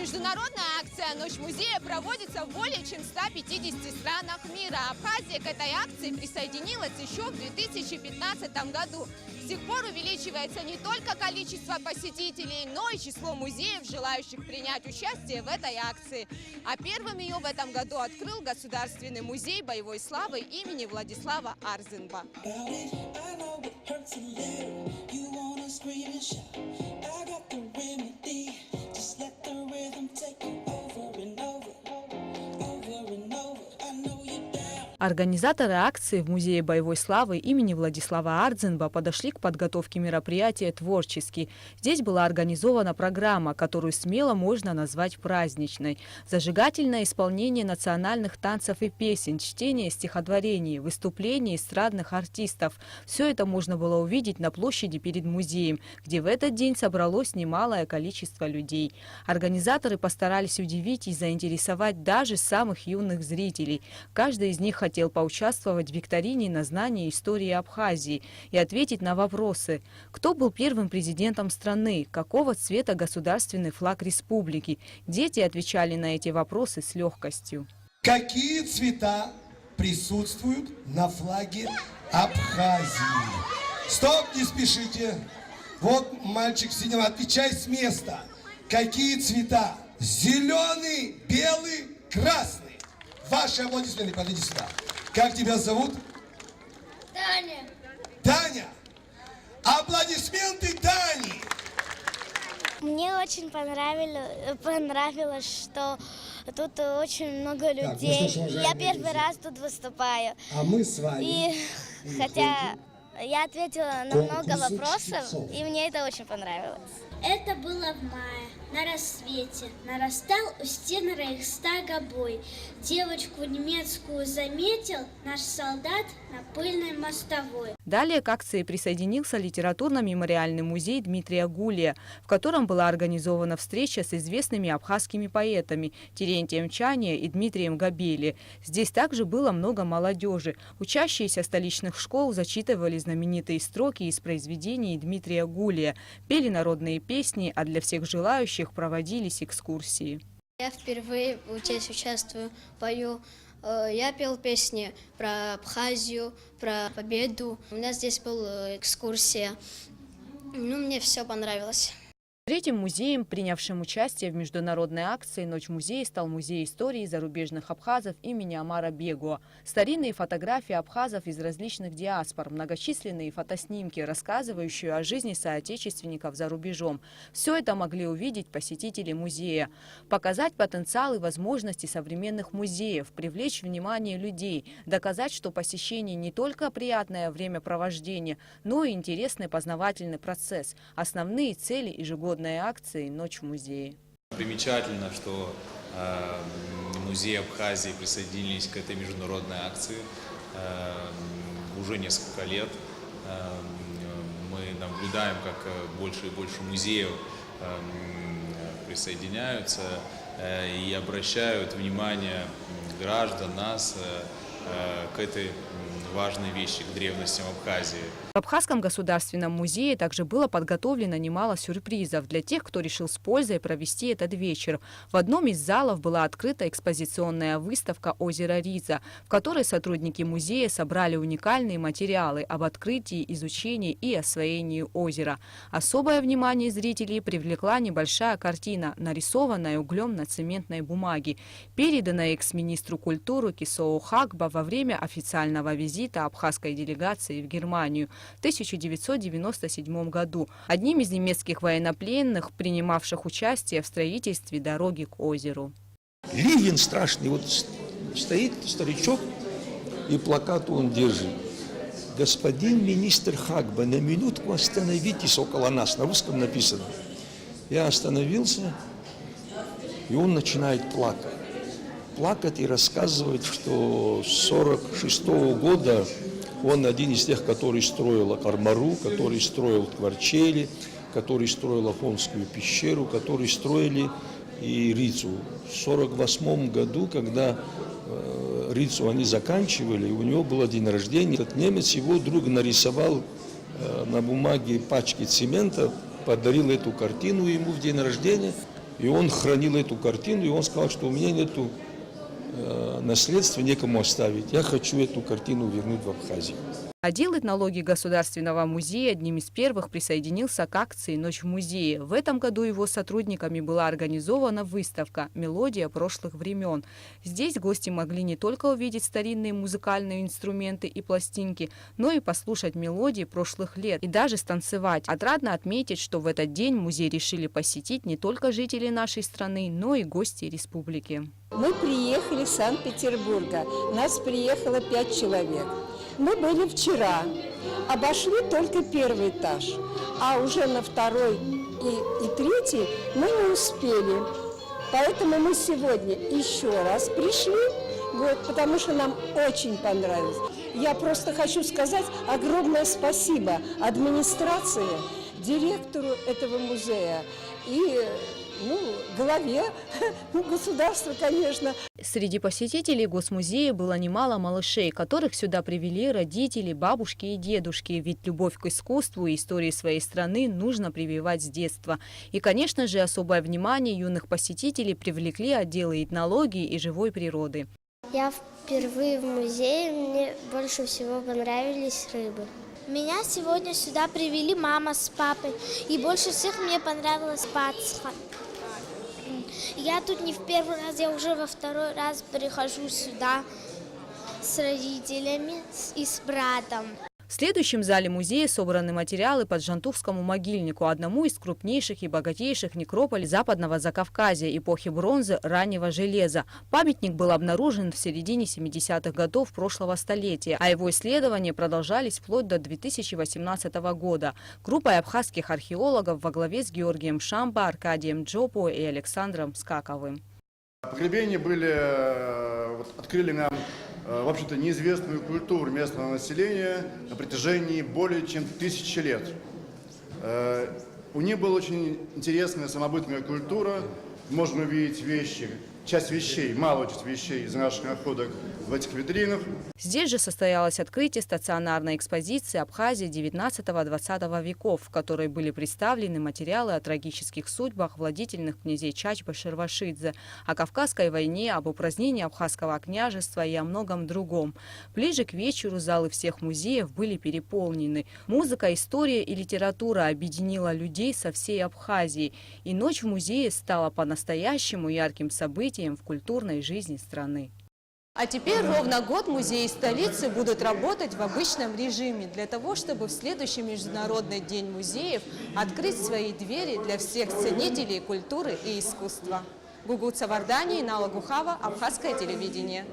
Международная акция «Ночь музея» проводится в более чем 150 странах мира. Абхазия к этой акции присоединилась еще в 2015 году. С тех пор увеличивается не только количество посетителей, но и число музеев, желающих принять участие в этой акции. А первым ее в этом году открыл Государственный музей боевой славы имени Владислава Арзенба. Организаторы акции в Музее боевой славы имени Владислава Арзенба подошли к подготовке мероприятия творчески. Здесь была организована программа, которую смело можно назвать праздничной. Зажигательное исполнение национальных танцев и песен, чтение стихотворений, выступления эстрадных артистов. Все это можно было увидеть на площади перед музеем, где в этот день собралось немалое количество людей. Организаторы постарались удивить и заинтересовать даже самых юных зрителей. Каждый из них хотел поучаствовать в викторине на знание истории Абхазии и ответить на вопросы: кто был первым президентом страны, какого цвета государственный флаг республики. Дети отвечали на эти вопросы с легкостью. Какие цвета присутствуют на флаге Абхазии? Стоп, не спешите. Вот мальчик в синем, отвечай с места. Какие цвета? Зеленый, белый, красный. Ваши аплодисменты, подойди сюда. Как тебя зовут? Таня. Таня. Аплодисменты Тани. Мне очень понравилось, что тут очень много людей. Я первый раз тут выступаю. А мы с вами. И хотя я ответила на много вопросов, и мне это очень понравилось. Это было в мае, на рассвете. Нарастал у стен Рейхстага бой. Девочку немецкую заметил наш солдат на пыльной мостовой. Далее к акции присоединился литературно-мемориальный музей Дмитрия Гулия, в котором была организована встреча с известными абхазскими поэтами Терентием Чания и Дмитрием Габели. Здесь также было много молодежи. Учащиеся столичных школ зачитывали знаменитые строки из произведений Дмитрия Гулия, пели народные песни, а для всех желающих проводились экскурсии. Я впервые здесь участвую, пою. Я пел песни про Абхазию, про победу. У меня здесь была экскурсия. Мне все понравилось. Третьим музеем, принявшим участие в международной акции «Ночь музея», стал музей истории зарубежных абхазов имени Омара Бегуа. Старинные фотографии абхазов из различных диаспор, многочисленные фотоснимки, рассказывающие о жизни соотечественников за рубежом. Все это могли увидеть посетители музея. Показать потенциал и возможности современных музеев, привлечь внимание людей, доказать, что посещение не только приятное времяпровождение, но и интересный познавательный процесс. Основные цели ежегодной акции «Ночь в музее». Примечательно, что музеи Абхазии присоединились к этой международной акции уже несколько лет. Мы наблюдаем, как больше и больше музеев присоединяются и обращают внимание граждан, нас к этой важной вещи, к древностям Абхазии. В Абхазском государственном музее также было подготовлено немало сюрпризов для тех, кто решил с пользой провести этот вечер. В одном из залов была открыта экспозиционная выставка «Озеро Риза», в которой сотрудники музея собрали уникальные материалы об открытии, изучении и освоении озера. Особое внимание зрителей привлекла небольшая картина, нарисованная углем на цементной бумаге, переданная экс-министру культуры Кисоо Хагба во время официального визита абхазской делегации в Германию в 1997 году, одним из немецких военнопленных, принимавших участие в строительстве дороги к озеру. Ливень страшный, вот стоит старичок и плакат он держит. Господин министр Хагба, на минутку остановитесь около нас, на русском написано. Я остановился, и он начинает плакать. Плакать и рассказывать, что с 1946 года он один из тех, который строил Кармару, который строил Кварчели, который строил Афонскую пещеру, который строили и Рицу. В 1948 году, когда Рицу они заканчивали, у него был день рождения. Этот немец его друг нарисовал на бумаге пачки цемента, подарил эту картину ему в день рождения. И он хранил эту картину, и он сказал, что у меня нету наследства, некому оставить. Я хочу эту картину вернуть в Абхазию. Отдел этнологии Государственного музея одним из первых присоединился к акции «Ночь в музее». В этом году его сотрудниками была организована выставка «Мелодия прошлых времен». Здесь гости могли не только увидеть старинные музыкальные инструменты и пластинки, но и послушать мелодии прошлых лет и даже станцевать. Отрадно отметить, что в этот день музей решили посетить не только жители нашей страны, но и гости республики. Мы приехали из Санкт-Петербурга. Нас приехало 5 человек. Мы были вчера, обошли только первый этаж, а уже на второй и третий мы не успели. Поэтому мы сегодня еще раз пришли, потому что нам очень понравилось. Я просто хочу сказать огромное спасибо администрации, директору этого музея и главе государства, конечно. Среди посетителей Госмузея было немало малышей, которых сюда привели родители, бабушки и дедушки. Ведь любовь к искусству и истории своей страны нужно прививать с детства. И, конечно же, особое внимание юных посетителей привлекли отделы этнологии и живой природы. Я впервые в музее, мне больше всего понравились рыбы. Меня сегодня сюда привели мама с папой, и больше всех мне понравилось Пасха. Я тут не в первый раз, я уже во второй раз прихожу сюда с родителями и с братом. В следующем зале музея собраны материалы по Джантухскому могильнику, одному из крупнейших и богатейших некрополей Западного Закавказья эпохи бронзы, раннего железа. Памятник был обнаружен в середине 70-х годов прошлого столетия, а его исследования продолжались вплоть до 2018 года. Группой абхазских археологов во главе с Георгием Шамбо, Аркадием Джопо и Александром Скаковым. Погребения открыли нам, в общем-то, неизвестную культуру местного населения на протяжении более чем 1000 лет. У них была очень интересная самобытная культура. Можно увидеть часть вещей, малую часть вещей из наших находок в этих витринах. Здесь же состоялось открытие стационарной экспозиции Абхазии 19-20 веков, в которой были представлены материалы о трагических судьбах владетельных князей Чачба-Шервашидзе, о Кавказской войне, об упразднении Абхазского княжества и о многом другом. Ближе к вечеру залы всех музеев были переполнены. Музыка, история и литература объединила людей со всей Абхазии. И ночь в музее стала по-настоящему ярким событием в культурной жизни страны. А теперь ровно год музеи столицы будут работать в обычном режиме для того, чтобы в следующий Международный день музеев открыть свои двери для всех ценителей культуры и искусства. Гугут Савардани, Инала Гухава, Абхазское телевидение.